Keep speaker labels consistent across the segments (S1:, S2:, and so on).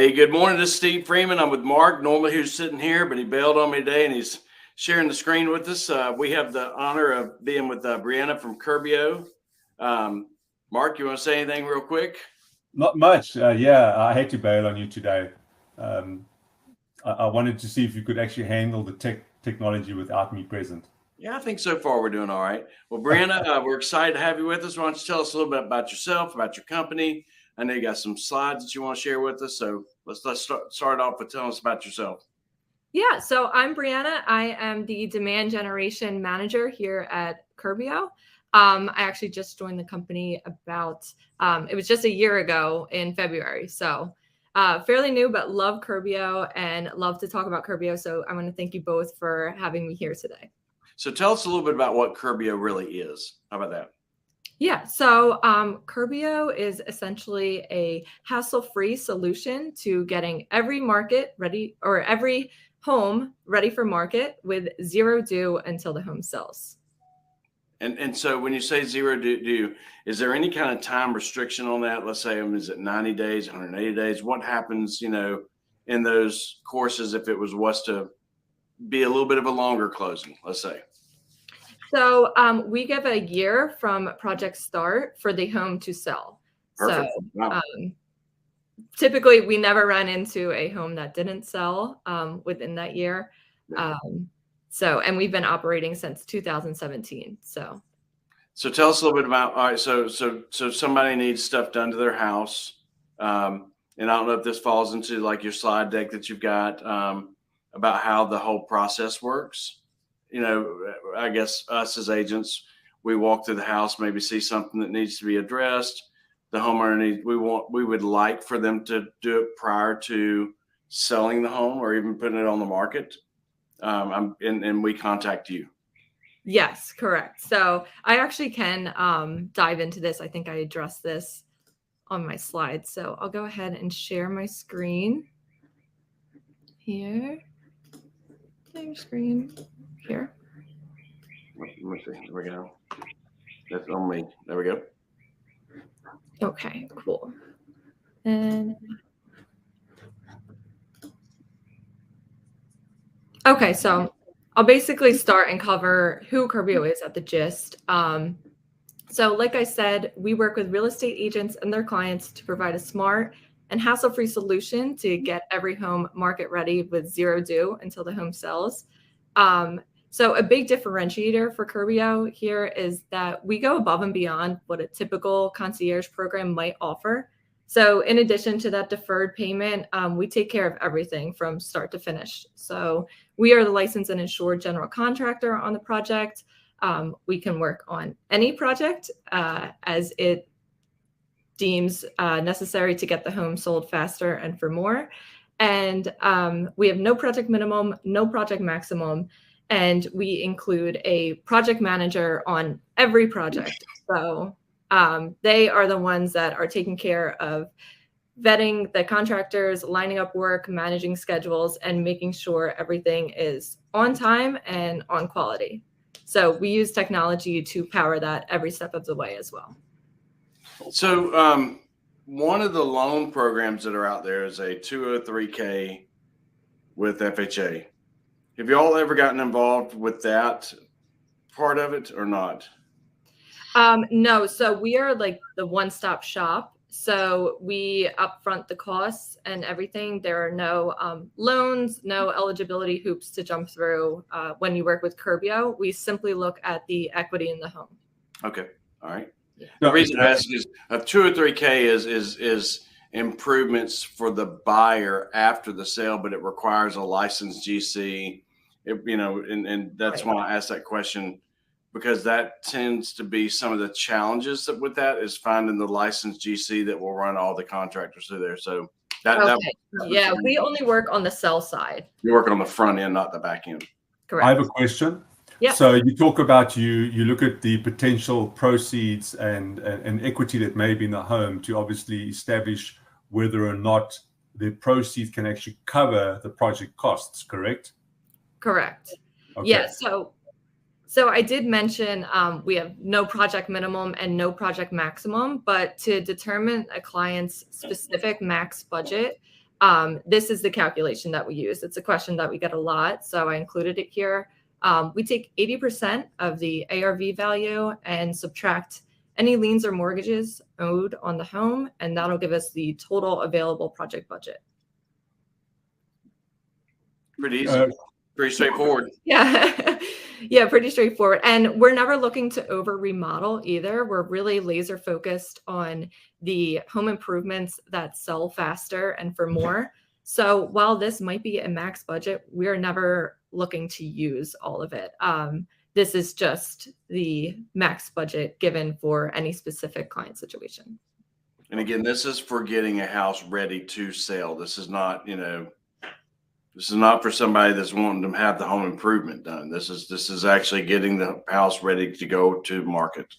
S1: Hey, good morning. This is Steve Freeman. I'm with Mark. Normally he was sitting here, but he bailed on me today and he's sharing the screen with us. We have the honor of being with Brianna from Curbio. Mark, you want to say anything real quick?
S2: Not much. Yeah, I hate to bail on you today. Um, I wanted to see if you could actually handle the technology without me present.
S1: Yeah, I think so far we're doing all right. Well, Brianna, we're excited to have you with us. Why don't you tell us a little bit about yourself, about your company? I know you got some slides that you want to share with us. So let's start off with telling us about yourself.
S3: Yeah, so I'm Brianna. I am the demand generation manager here at Curbio. I actually just joined the company it was just a year ago in February. So fairly new, but love Curbio and love to talk about Curbio. So I want to thank you both for having me here today.
S1: So tell us a little bit about what Curbio really is. How about that?
S3: Yeah, so Curbio is essentially a hassle-free solution to getting every market ready or every home ready for market with zero due until the home sells.
S1: And so when you say zero due, is there any kind of time restriction on that? Let's say, is it 90 days, 180 days? What happens, in those courses if it was to be a little bit of a longer closing, let's say?
S3: So we give a year from project start for the home to sell.
S1: Perfect.
S3: So
S1: Wow.
S3: Typically we never ran into a home that didn't sell within that year. And we've been operating since 2017. So
S1: tell us a little bit about, all right, so somebody needs stuff done to their house. And I don't know if this falls into like your slide deck that you've got about how the whole process works. I guess us as agents, we walk through the house, maybe see something that needs to be addressed. The homeowner we would like for them to do it prior to selling the home or even putting it on the market. And we contact you.
S3: Yes, correct. So I actually can dive into this. I think I addressed this on my slides. So I'll go ahead and share my screen here. Share screen here.
S1: Let me see. There we go. That's on me. There we go.
S3: Okay, cool. And okay, so I'll basically start and cover who Curbio is at the gist. So like I said, we work with real estate agents and their clients to provide a smart and hassle-free solution to get every home market ready with zero due until the home sells. So a big differentiator for Curbio here is that we go above and beyond what a typical concierge program might offer. So in addition to that deferred payment, we take care of everything from start to finish. So we are the licensed and insured general contractor on the project. We can work on any project as it deems necessary to get the home sold faster and for more. And we have no project minimum, no project maximum, and we include a project manager on every project. So they are the ones that are taking care of vetting the contractors, lining up work, managing schedules, and making sure everything is on time and on quality. So we use technology to power that every step of the way as well.
S1: So one of the loan programs that are out there is a 203K with FHA. Have you all ever gotten involved with that part of it or not?
S3: No, so we are like the one-stop shop. So we upfront the costs and everything. There are no loans, no eligibility hoops to jump through when you work with Curbio. We simply look at the equity in the home.
S1: Okay, all right. Yeah. The reason I ask is a 203K is improvements for the buyer after the sale, but it requires a licensed GC. And that's why I asked that question, because that tends to be some of the challenges with that is finding the licensed GC that will run all the contractors through there. So
S3: we only work on the sell side.
S1: You work on the front end, not the back end.
S3: Correct.
S2: I have a question.
S3: Yeah.
S2: So you talk about you look at the potential proceeds and equity that may be in the home to obviously establish whether or not the proceeds can actually cover the project costs, correct?
S3: Correct.
S2: Okay.
S3: Yeah. So I did mention we have no project minimum and no project maximum, but to determine a client's specific max budget, This is the calculation that we use. It's a question that we get a lot, so I included it here. We take 80% of the ARV value and subtract any liens or mortgages owed on the home, and that'll give us the total available project budget.
S1: Pretty easy. Pretty straightforward.
S3: Yeah. Yeah, pretty straightforward. And we're never looking to over remodel either. We're really laser focused on the home improvements that sell faster and for more. So while this might be a max budget, we're never looking to use all of it. This is just the max budget given for any specific client situation.
S1: And again, this is for getting a house ready to sell. This is not, you know, this is not for somebody that's wanting to have the home improvement done. This is actually getting the house ready to go to market.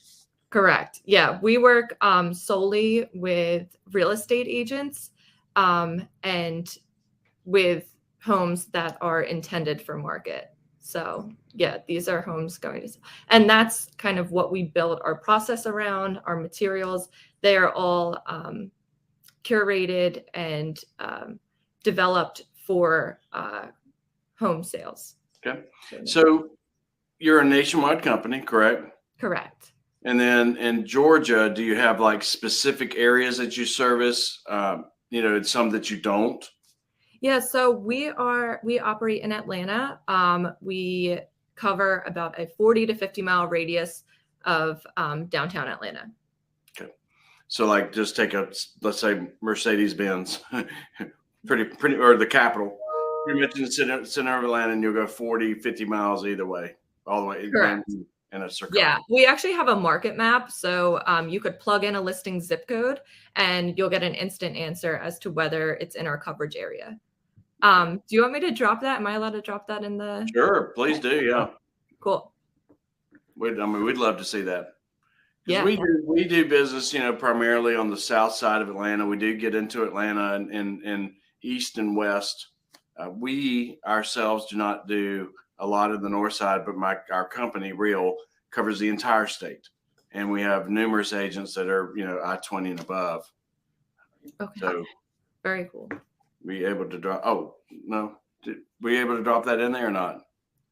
S3: Correct. Yeah, we work solely with real estate agents and with homes that are intended for market. So yeah, these are homes going to, and that's kind of what we build our process around. Our materials, they are all curated and developed for home sales.
S1: Okay. So you're a nationwide company, correct?
S3: Correct.
S1: And then in Georgia, do you have like specific areas that you service? You know, some that you don't?
S3: Yeah, so we operate in Atlanta. We cover about a 40 to 50 mile radius of downtown Atlanta.
S1: Okay. So like just take let's say Mercedes-Benz, pretty, or the capital. Pretty much in the center of Atlanta, and you'll go 40, 50 miles either way, all the way.
S3: Correct.
S1: In a circle.
S3: Yeah, we actually have a market map. So you could plug in a listing zip code and you'll get an instant answer as to whether it's in our coverage area. Do you want me to drop that? Am I allowed to drop that in the?
S1: Sure, please do. Yeah.
S3: Cool.
S1: We'd love to see that.
S3: Yeah.
S1: We do business, you know, primarily on the south side of Atlanta. We do get into Atlanta and east and west. We ourselves do not do a lot of the north side, but our company, Real, covers the entire state. And we have numerous agents that are, you know, I-20 and above.
S3: Okay.
S1: So
S3: very cool.
S1: We able to drop, oh, no. Were you able to drop that in there or not?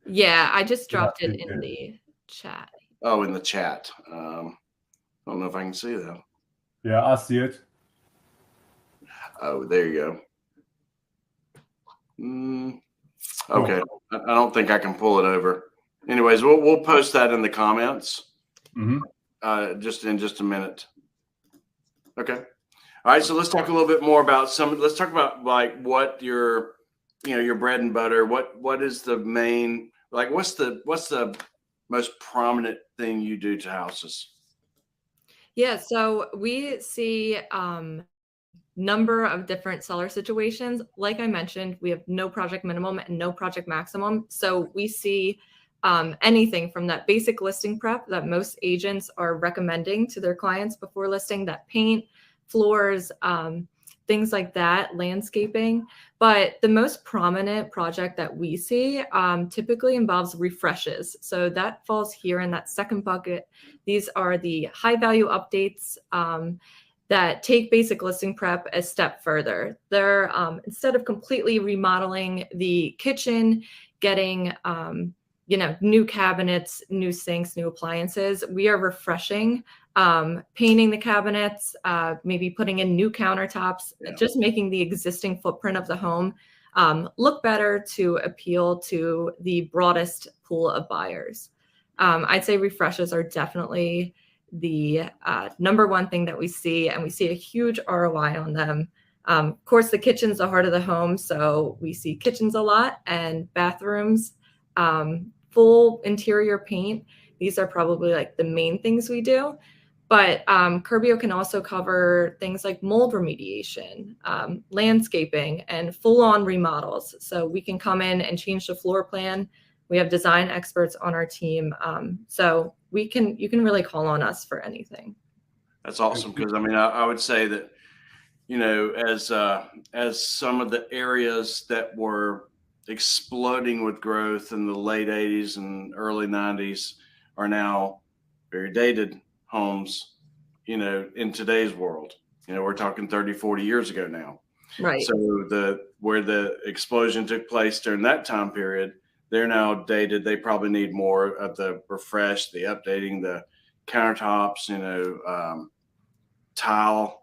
S3: Yeah, I just dropped it in the chat.
S1: Oh, in the chat. I don't know if I can see that.
S2: Yeah, I see it.
S1: Oh, there you go. Okay, I don't think I can pull it over. Anyways, we'll post that in the comments. Just in a minute. Okay. All right. So let's talk a little bit more about let's talk about like what your bread and butter. What is the main, like what's the most prominent thing you do to houses?
S3: Yeah. So we see number of different seller situations. Like I mentioned, we have no project minimum and no project maximum. So we see anything from that basic listing prep that most agents are recommending to their clients before listing, that paint, floors, things like that, landscaping. But the most prominent project that we see typically involves refreshes. So that falls here in that second bucket. These are the high value updates that take basic listing prep a step further. They're instead of completely remodeling the kitchen, getting new cabinets, new sinks, new appliances, we are refreshing, painting the cabinets, maybe putting in new countertops, just making the existing footprint of the home look better to appeal to the broadest pool of buyers. I'd say refreshes are definitely the number one thing that we see, and we see a huge ROI on them. Of course, the kitchen's the heart of the home, so we see kitchens a lot, and bathrooms, full interior paint. These are probably like the main things we do. But Curbio can also cover things like mold remediation, landscaping, and full-on remodels. So we can come in and change the floor plan. We have design experts on our team. So you can really call on us for anything.
S1: That's awesome, because I mean, I would say that, as some of the areas that were exploding with growth in the late 80s and early 90s are now very dated homes, in today's world. We're talking 30, 40 years ago now.
S3: Right.
S1: So where the explosion took place during that time period, they're now dated. They probably need more of the refresh, the updating, the countertops, tile,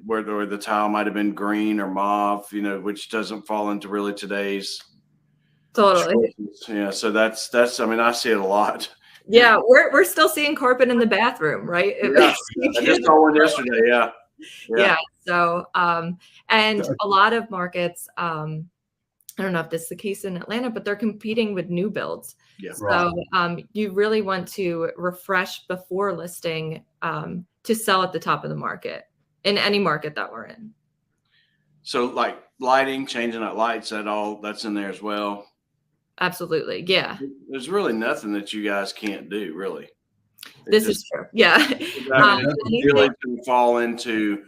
S1: where the tile might have been green or mauve, which doesn't fall into really today's
S3: Totally.
S1: choices. Yeah, so that's. I mean, I see it a lot.
S3: Yeah, we're still seeing carpet in the bathroom, right?
S1: Yeah, I just saw one yesterday. Yeah.
S3: Yeah. So, and a lot of markets, I don't know if this is the case in Atlanta, but they're competing with new builds.
S1: Yeah.
S3: So you really want to refresh before listing to sell at the top of the market in any market that we're in.
S1: So like lighting, changing out lights, that's in there as well.
S3: Absolutely. Yeah.
S1: There's really nothing that you guys can't do, really.
S3: This is true. Yeah.
S1: It really can fall into,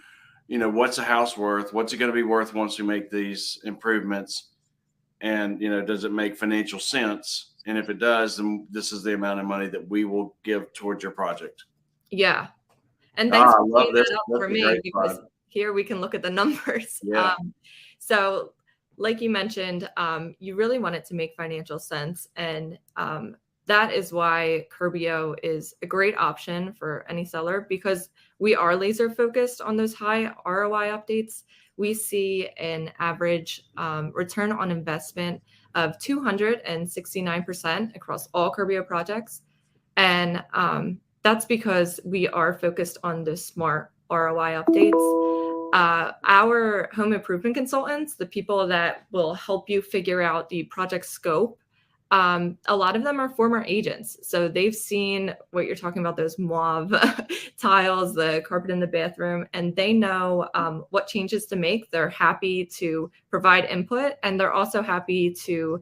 S1: what's a house worth? What's it going to be worth once we make these improvements? And, does it make financial sense? And if it does, then this is the amount of money that we will give towards your project.
S3: Yeah. And thanks for
S1: love this.
S3: That up for me, because here we can look at the numbers.
S1: Yeah.
S3: So like you mentioned, you really want it to make financial sense. And that is why Curbio is a great option for any seller, because we are laser focused on those high ROI updates. We see an average return on investment of 269% across all Curbio projects. And that's because we are focused on the smart ROI updates. Our home improvement consultants, the people that will help you figure out the project scope, a lot of them are former agents. So they've seen what you're talking about, those mauve tiles, the carpet in the bathroom, and they know what changes to make. They're happy to provide input, and they're also happy to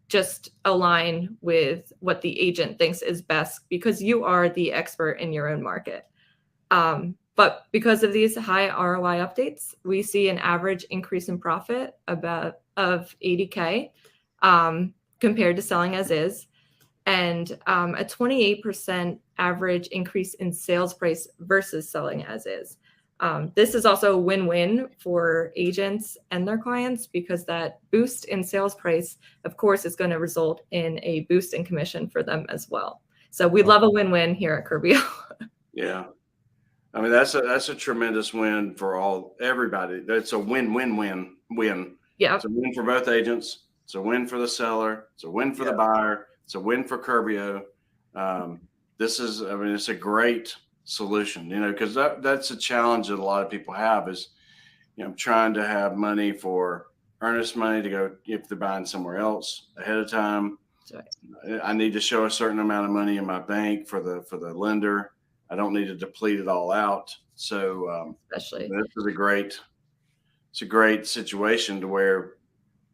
S3: just align with what the agent thinks is best, because you are the expert in your own market. But because of these high ROI updates, we see an average increase in profit of $80K compared to selling as is, and a 28% average increase in sales price versus selling as is. This is also a win-win for agents and their clients, because that boost in sales price, of course, is going to result in a boost in commission for them as well. So we love a win-win here at Curbio.
S1: Yeah. I mean, that's a tremendous win for everybody. That's a win-win-win-win.
S3: Yeah.
S1: It's a win for both agents. It's a win for the seller. It's a win for the buyer. It's a win for Curbio. It's a great solution, because that's a challenge that a lot of people have is, trying to have money for earnest money to go if they're buying somewhere else ahead of time. Right. I need to show a certain amount of money in my bank for the lender. I don't need to deplete it all out. So
S3: especially
S1: this is a great situation to where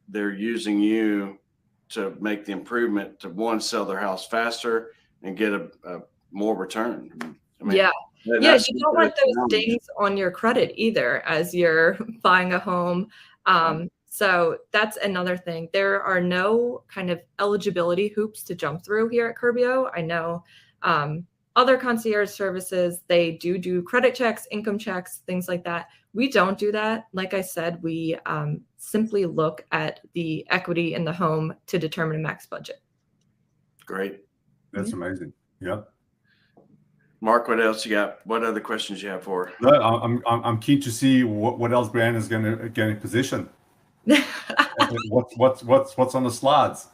S1: they're using you to make the improvement to, one, sell their house faster and get a more return. I mean,
S3: you don't want those dings on your credit either as you're buying a home. So that's another thing. There are no kind of eligibility hoops to jump through here at Curbio. I know other concierge services, they do credit checks, income checks, things like that. We don't do that. Like I said, we simply look at the equity in the home to determine a max budget.
S1: Great.
S2: That's amazing. Yeah.
S1: Mark, what else you got? What other questions you have for?
S2: No, I'm keen to see what else Brian is going to get in position. What's on the slides?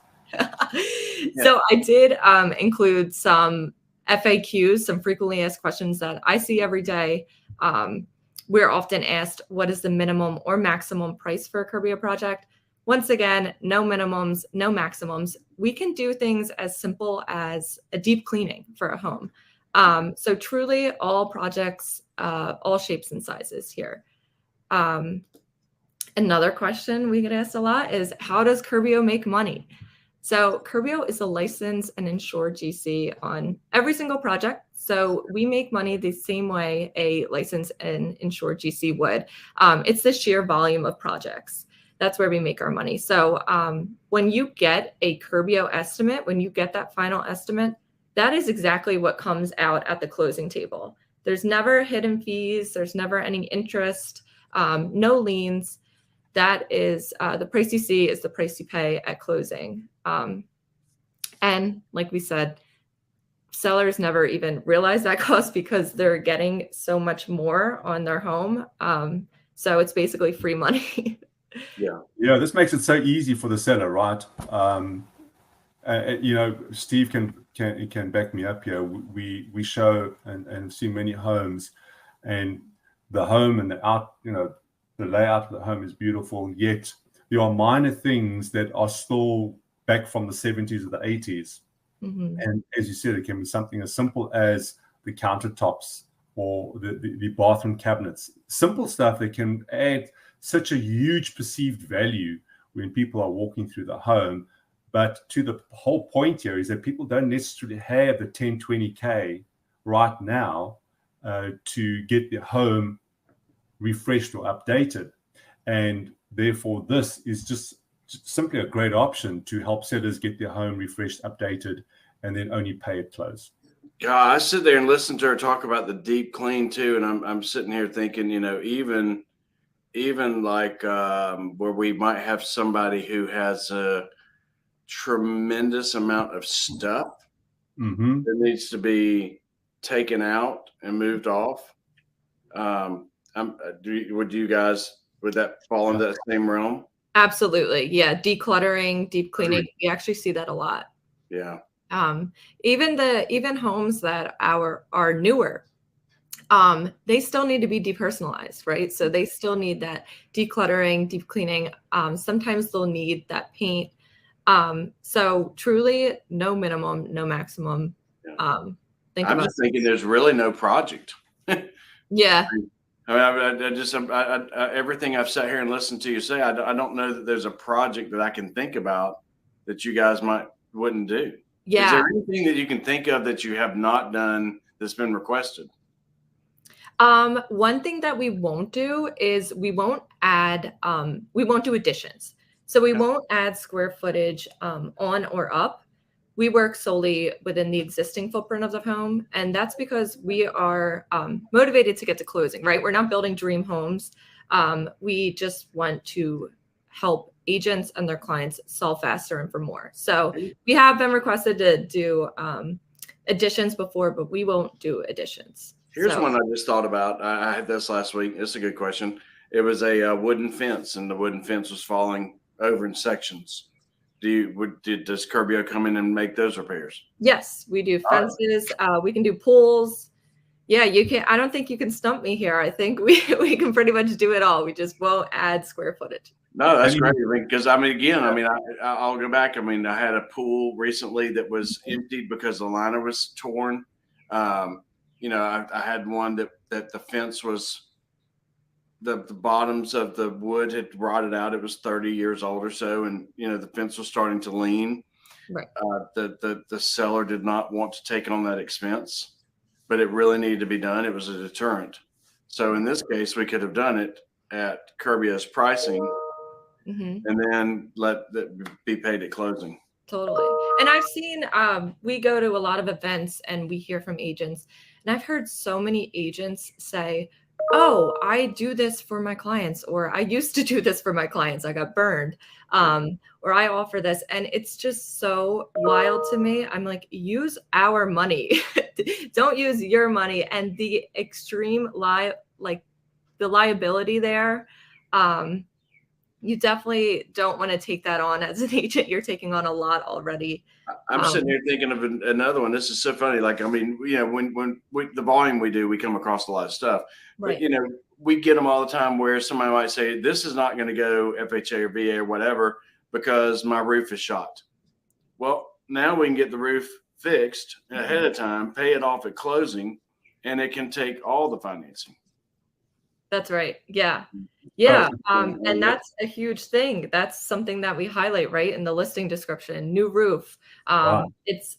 S3: So I did include some FAQs, some frequently asked questions that I see every day. We're often asked, what is the minimum or maximum price for a Curbio project? Once again, no minimums, no maximums. We can do things as simple as a deep cleaning for a home. So truly all projects, all shapes and sizes here. Another question we get asked a lot is, how does Curbio make money? So Curbio is a licensed and insured GC on every single project. So we make money the same way a licensed and insured GC would. It's the sheer volume of projects. That's where we make our money. So when you get a Curbio estimate, when you get that final estimate, that is exactly what comes out at the closing table. There's never hidden fees. There's never any interest. no liens. That is the price you see is the price you pay at closing. And like we said, sellers never even realize that cost because they're getting so much more on their home. So it's basically free money.
S2: Yeah, this makes it so easy for the seller, right? Steve can back me up here. We show and see many homes, and the home and the layout of the home is beautiful. Yet there are minor things that are still back from the 70s or the 80s.
S3: Mm-hmm.
S2: And as you said, it can be something as simple as the countertops or the bathroom cabinets. Simple stuff that can add such a huge perceived value when people are walking through the home. But to the whole point here is that people don't necessarily have the 10, 20K right now to get their home refreshed or updated. And therefore, this is just simply a great option to help sellers get their home refreshed, updated, and then only pay at close.
S1: God, I sit there and listen to her talk about the deep clean too, and I'm sitting here thinking, even like where we might have somebody who has a tremendous amount of stuff
S2: Mm-hmm.
S1: that needs to be taken out and moved off. Would that fall into that same realm?
S3: Absolutely. Yeah. Decluttering, deep cleaning. We actually see that a lot.
S1: Yeah.
S3: Even homes that are newer, they still need to be depersonalized, right? So they still need that decluttering, deep cleaning. Sometimes they'll need that paint. So truly no minimum, no maximum.
S1: Yeah. I'm just thinking there's really no project.
S3: Yeah.
S1: I mean, everything I've sat here and listened to you say, I don't know that there's a project that I can think about that you guys wouldn't do.
S3: Yeah.
S1: Is there anything that you can think of that you have not done that's been requested?
S3: One thing that we won't do is we won't do additions. So we won't add square footage on or up. We work solely within the existing footprint of the home. And that's because we are motivated to get to closing, right? We're not building dream homes. We just want to help agents and their clients sell faster and for more. So we have been requested to do additions before, but we won't do additions.
S1: Here's one I just thought about. I had this last week. It's a good question. It was a wooden fence, and the wooden fence was falling over in sections. Does Curbio come in and make those repairs?
S3: Yes, we do fences. We can do pools. Yeah, you can. I don't think you can stump me here. I think we can pretty much do it all. We just won't add square footage.
S1: No, that's great. Because I'll go back. I mean, I had a pool recently that was emptied because the liner was torn. I had one that the fence was the bottoms of the wood had rotted out. It was 30 years old or so, and the fence was starting to lean.
S3: Right.
S1: The seller did not want to take on that expense, but it really needed to be done. It was a deterrent. So in this case, we could have done it at Curbio's pricing, and then let that be paid at closing.
S3: Totally. And I've seen, we go to a lot of events and we hear from agents, and I've heard so many agents say, oh, I do this for my clients, or I used to do this for my clients. I got burned, or I offer this. And it's just so wild to me. I'm like, use our money. Don't use your money. And the extreme the liability there, you definitely don't want to take that on as an agent. You're taking on a lot already.
S1: I'm sitting here thinking of another one. This is so funny. Like, I mean, when the volume we do, we come across a lot of stuff.
S3: Right.
S1: But, we get them all the time where somebody might say, this is not going to go FHA or VA or whatever because my roof is shot. Well, now we can get the roof fixed ahead of time, pay it off at closing, and it can take all the financing.
S3: That's right. Yeah. Yeah. And that's a huge thing. That's something that we highlight, right, in the listing description. New roof. It's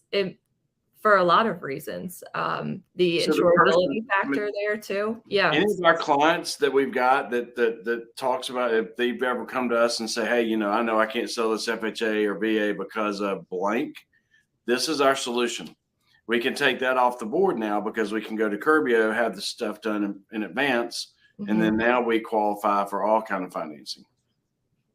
S3: for a lot of reasons. The insurability factor there too. Yeah.
S1: Any of our clients that we've got that talks about, if they've ever come to us and say, hey, I know I can't sell this FHA or VA because of blank, this is our solution. We can take that off the board now because we can go to Curbio, have the stuff done in advance, and then now we qualify for all kind of financing.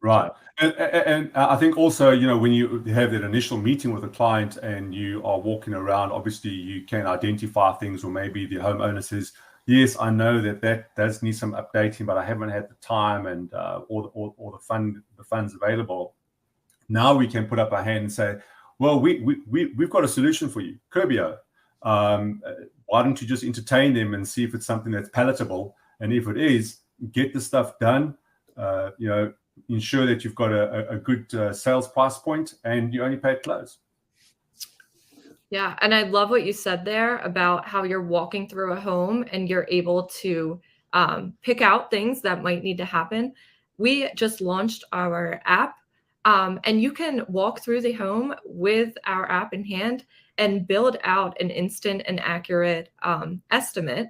S2: Right. And I think also, you know, when you have that initial meeting with a client and you are walking around, obviously you can identify things, or maybe the homeowner says, yes, I know that does need some updating, but I haven't had the time and or the funds available. Now we can put up our hand and say, well, we've got a solution for you, Curbio. Why don't you just entertain them and see if it's something that's palatable? And if it is, get the stuff done, you know, ensure that you've got a good sales price point, and you only pay at close.
S3: Yeah. And I love what you said there about how you're walking through a home and you're able to pick out things that might need to happen. We just launched our app, and you can walk through the home with our app in hand and build out an instant and accurate estimate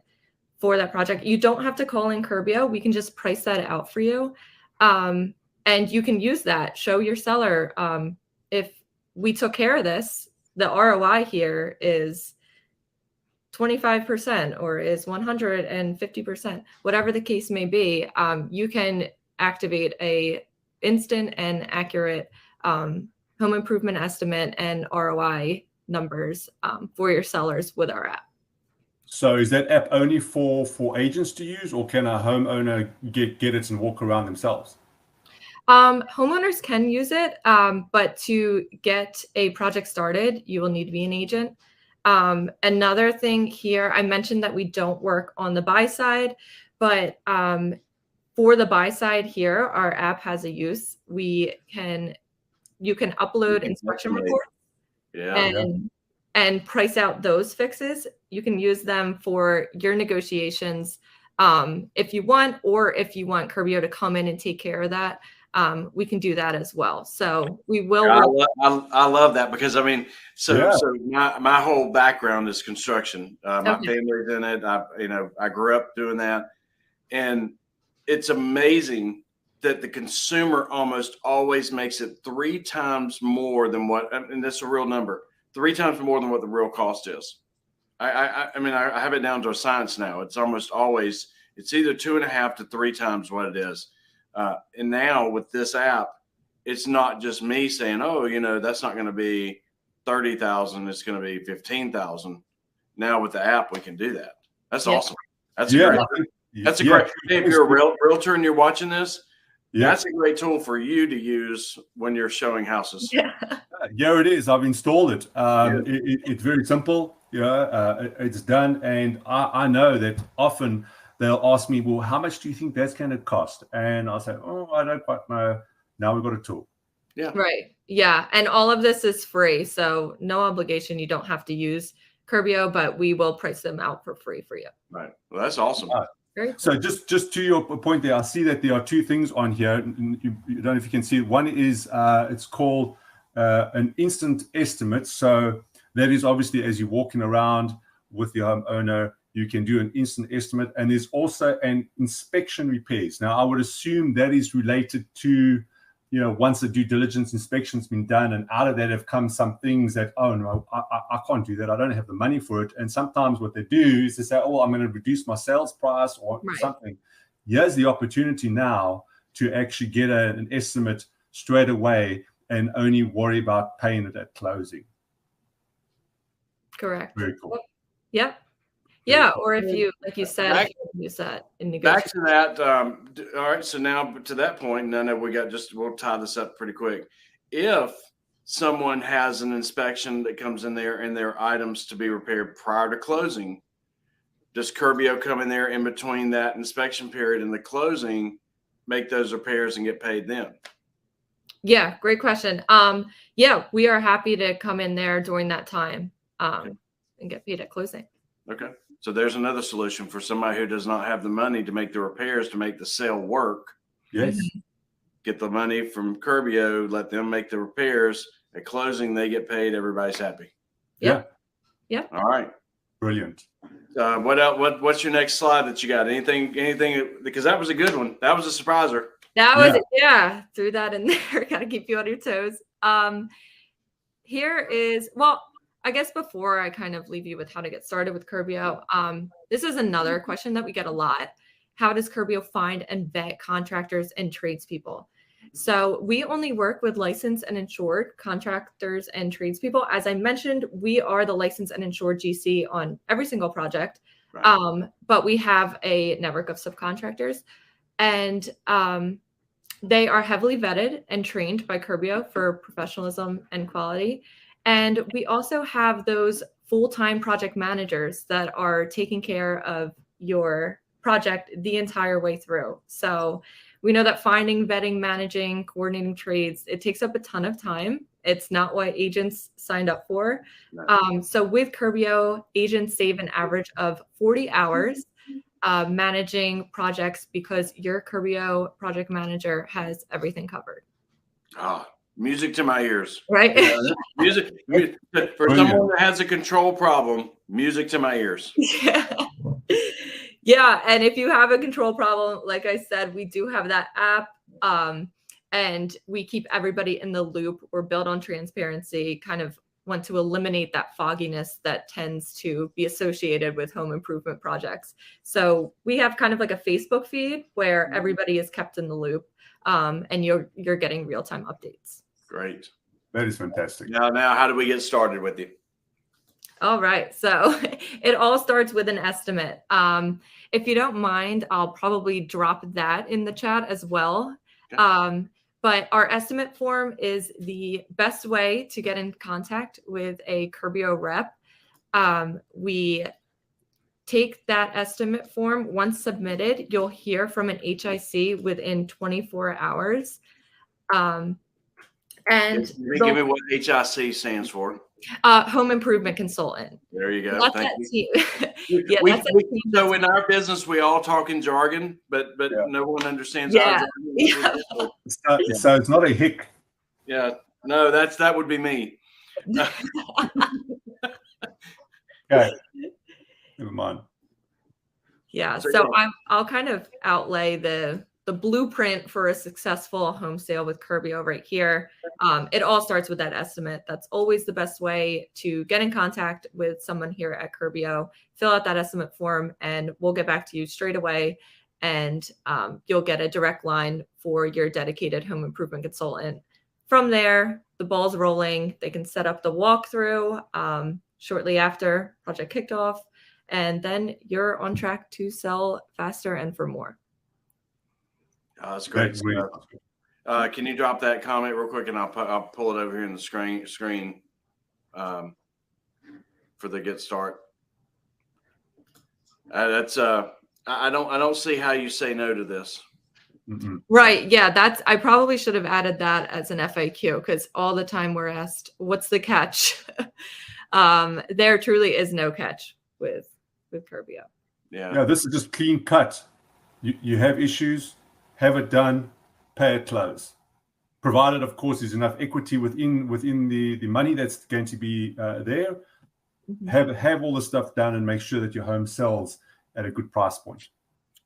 S3: for that project. You don't have to call in Curbio. We can just price that out for you. And you can use that, show your seller, if we took care of this, the ROI here is 25% or is 150%, whatever the case may be. You can activate a instant and accurate home improvement estimate and ROI numbers for your sellers with our app.
S2: So is that app only for agents to use, or can a homeowner get it and walk around themselves?
S3: Homeowners can use it, but to get a project started, you will need to be an agent. Another thing here, I mentioned that we don't work on the buy side, but for the buy side here, our app has a use. You can upload inspection reports and price out those fixes. You can use them for your negotiations if you want, or if you want Curbio to come in and take care of that. We can do that as well. So we will.
S1: I love that, because I mean, so my whole background is construction. My family's in it. I grew up doing that, and it's amazing that the consumer almost always makes it 3 times more than what, and that's a real number, 3 times more than what the real cost is. I mean, I have it down to a science now. It's almost always, it's either 2.5 to 3 times what it is. And now with this app, it's not just me saying, oh, you know, that's not going to be 30,000. It's going to be 15,000. Now with the app, we can do that. That's awesome. That's great. That's a great, if you're a realtor and you're watching this, that's a great tool for you to use when you're showing houses.
S2: Yeah, it is. I've installed it. It's very simple. It's done. And I know that often they'll ask me, well, how much do you think that's going to cost? And I'll say, oh, I don't quite know. Now we've got a tool.
S1: Yeah.
S3: Right. Yeah. And all of this is free. So no obligation. You don't have to use Curbio, but we will price them out for free for you.
S1: Right. Well, that's awesome.
S3: Very cool.
S2: So just to your point there, I see that there are 2 things on here. You don't know if you can see it. One is it's called an instant estimate. So that is obviously as you're walking around with the homeowner, you can do an instant estimate. And there's also an inspection repairs. Now, I would assume that is related to, you know, once the due diligence inspection's been done, and out of that have come some things that, oh, no, I can't do that. I don't have the money for it. And sometimes what they do is they say, oh, I'm going to reduce my sales price or something. Here's the opportunity now to actually get an estimate straight away and only worry about paying it at closing.
S3: Correct.
S2: Very cool.
S3: Yep. Yeah, or if you, like you said, use that in negotiation.
S1: Back to that. All right. So now to that point, and I know we'll tie this up pretty quick. If someone has an inspection that comes in there and there are items to be repaired prior to closing, does Curbio come in there in between that inspection period and the closing, make those repairs and get paid then?
S3: Yeah, great question. Yeah, we are happy to come in there during that time and get paid at closing.
S1: Okay. So there's another solution for somebody who does not have the money to make the repairs to make the sale work.
S2: Yes.
S1: Get the money from Curbio, let them make the repairs. At closing, they get paid. Everybody's happy.
S3: Yeah.
S1: All right.
S2: Brilliant.
S1: What else? What's your next slide that you got? Anything? Because that was a good one. That was a surpriser.
S3: That was threw that in there. Got to keep you on your toes. Here is, well, I guess before I kind of leave you with how to get started with Curbio, this is another question that we get a lot. how does Curbio find and vet contractors and tradespeople? So we only work with licensed and insured contractors and tradespeople. As I mentioned, we are the licensed and insured GC on every single project,
S1: Right.
S3: but we have a network of subcontractors, and they are heavily vetted and trained by Curbio for professionalism and quality. And we also have those full-time project managers that are taking care of your project the entire way through. So we know that finding, vetting, managing, coordinating trades, it takes up a ton of time. It's not what agents signed up for.
S1: No.
S3: So with Curbio, agents save an average of 40 hours managing projects because your Curbio project manager has everything covered.
S1: Ah, music to my ears.
S3: Right?
S1: Yeah, music for
S2: Brilliant.
S1: someone that has a control problem. Music to my ears.
S3: Yeah. Yeah. And if you have a control problem, like I said, we do have that app. And we keep everybody in the loop. We're built on transparency, kind of want to eliminate that fogginess that tends to be associated with home improvement projects. So we have kind of like a Facebook feed where everybody is kept in the loop, and you're getting real-time updates.
S1: Great.
S2: That is fantastic.
S1: Now, how do we get started with you?
S3: All right. So it all starts with an estimate. If you don't mind, I'll probably drop that in the chat as well.
S1: Okay.
S3: But our estimate form is the best way to get in contact with a Curbio rep. We take that estimate form. Once submitted, you'll hear from an HIC within 24 hours. And
S1: Give me what HIC stands for.
S3: Home improvement consultant.
S1: There you go.
S3: That's
S1: Thank
S3: that
S1: you.
S3: team. Yeah, that's that team.
S1: So in our business, we all talk in jargon, but
S2: Yeah.
S1: no one understands
S3: Yeah.
S1: our jargon.
S3: Yeah.
S2: So it's not a hick.
S1: Yeah. No, that would be me.
S2: Okay. Never mind.
S3: Yeah.
S1: So,
S3: So I'll kind of outlay the blueprint for a successful home sale with Curbio right here. It all starts with that estimate. That's always the best way to get in contact with someone here at Curbio. Fill out that estimate form, and we'll get back to you straight away. And you'll get a direct line for your dedicated home improvement consultant. From there, the ball's rolling. They can set up the walkthrough shortly after project kicked off, and then you're on track to sell faster and for more.
S1: that's great.
S2: That's really awesome.
S1: Can you drop that comment real quick, and I'll pull it over here in the screen for the get start. That's I don't see how you say no to this.
S2: Mm-mm.
S3: Right. Yeah, I probably should have added that as an FAQ, because all the time we're asked, what's the catch? There truly is no catch with Curbio.
S2: Yeah, this is just clean cut. You have issues, have it done, pay it close. Provided, of course, there's enough equity within the money that's going to be there.
S3: Mhm.
S2: Have all the stuff done and make sure that your home sells at a good price point.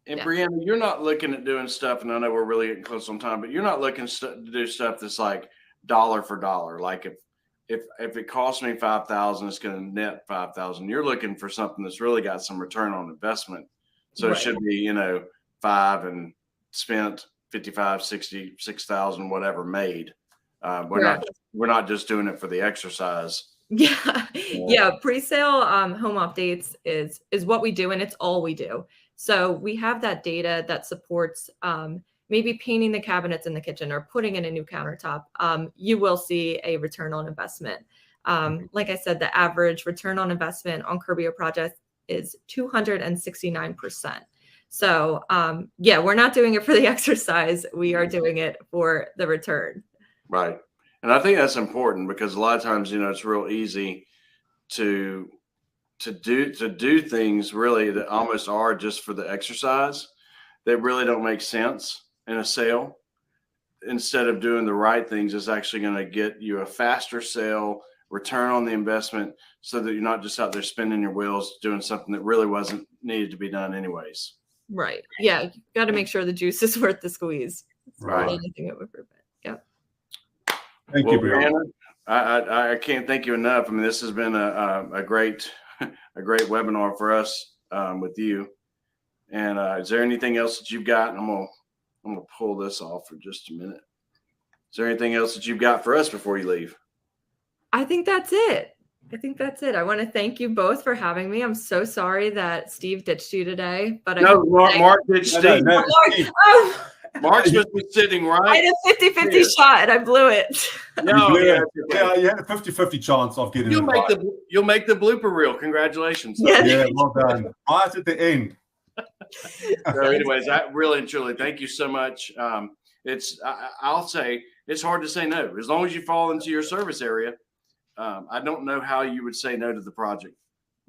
S1: And
S3: Yeah.
S1: Brianna, you're not looking at doing stuff, and I know we're really getting close on time, but you're not looking to do stuff that's like dollar for dollar. Like if it costs me $5,000, it's going to net $5,000. You're looking for something that's really got some return on investment. So
S3: Right.
S1: it should be, $5 and spent 55, 60, 6,000, whatever made. We're not just doing it for the exercise.
S3: Yeah. Pre-sale home updates is what we do, and it's all we do. So we have that data that supports maybe painting the cabinets in the kitchen or putting in a new countertop. You will see a return on investment. Like I said, the average return on investment on Curbio projects is 269%. So we're not doing it for the exercise. We are doing it for the return.
S1: Right. And I think that's important, because a lot of times, it's real easy to do things really that almost are just for the exercise, that really don't make sense in a sale. Instead of doing the right things, is actually going to get you a faster sale, return on the investment, so that you're not just out there spinning your wheels doing something that really wasn't needed to be done anyways.
S3: Right. Yeah. You got to make sure the juice is worth the squeeze.
S2: Right.
S3: Anything of improvement. Yeah.
S2: Thank you, Brianna.
S1: I can't thank you enough. I mean, this has been a great webinar for us with you. And is there anything else that you've got? And I'm gonna pull this off for just a minute. Is there anything else that you've got for us before you leave?
S3: I think that's it. I want to thank you both for having me. I'm so sorry that Steve ditched you today, but
S1: No, Mark ditched Steve.
S2: No,
S3: Mark,
S2: Steve,
S3: oh,
S1: Mark's supposed to be sitting
S3: I
S1: right.
S3: had a 50-50
S1: Here.
S3: shot and I blew it.
S1: No,
S2: you
S1: yeah,
S2: you had a 50-50 chance of getting
S1: you'll
S2: it
S1: make
S2: right.
S1: you'll make the blooper reel. Congratulations.
S3: Yeah.
S2: Yeah, well done. Right at the end.
S1: So anyways, I really and truly thank you so much. I'll say it's hard to say no. As long as you fall into your service area, I don't know how you would say no to the project.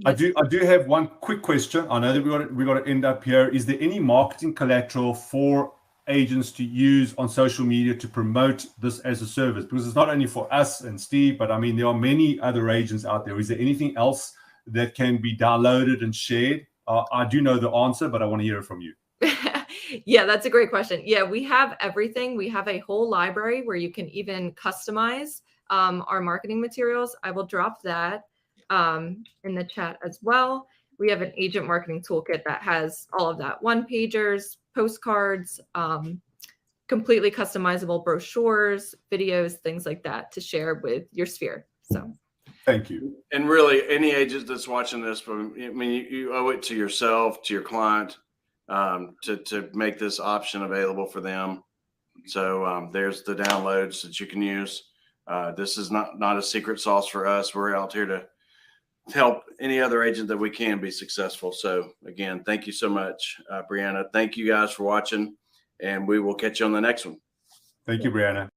S2: I do have one quick question. I know that we got to end up here. Is there any marketing collateral for agents to use on social media to promote this as a service? Because it's not only for us and Steve, but I mean, there are many other agents out there. Is there anything else that can be downloaded and shared? I do know the answer, but I want to hear it from you.
S3: Yeah, that's a great question. Yeah, we have everything. We have a whole library where you can even customize our marketing materials. I will drop that in the chat as well. We have an agent marketing toolkit that has all of that: one-pagers, postcards, completely customizable brochures, videos, things like that to share with your sphere. So
S2: thank you.
S1: And really, any agent that's watching this, I mean, you owe it to yourself, to your client, to make this option available for them. So there's the downloads that you can use. This is not a secret sauce for us. We're out here to help any other agent that we can be successful. So again, thank you so much, Brianna. Thank you guys for watching, and we will catch you on the next one.
S2: Thank you, Brianna.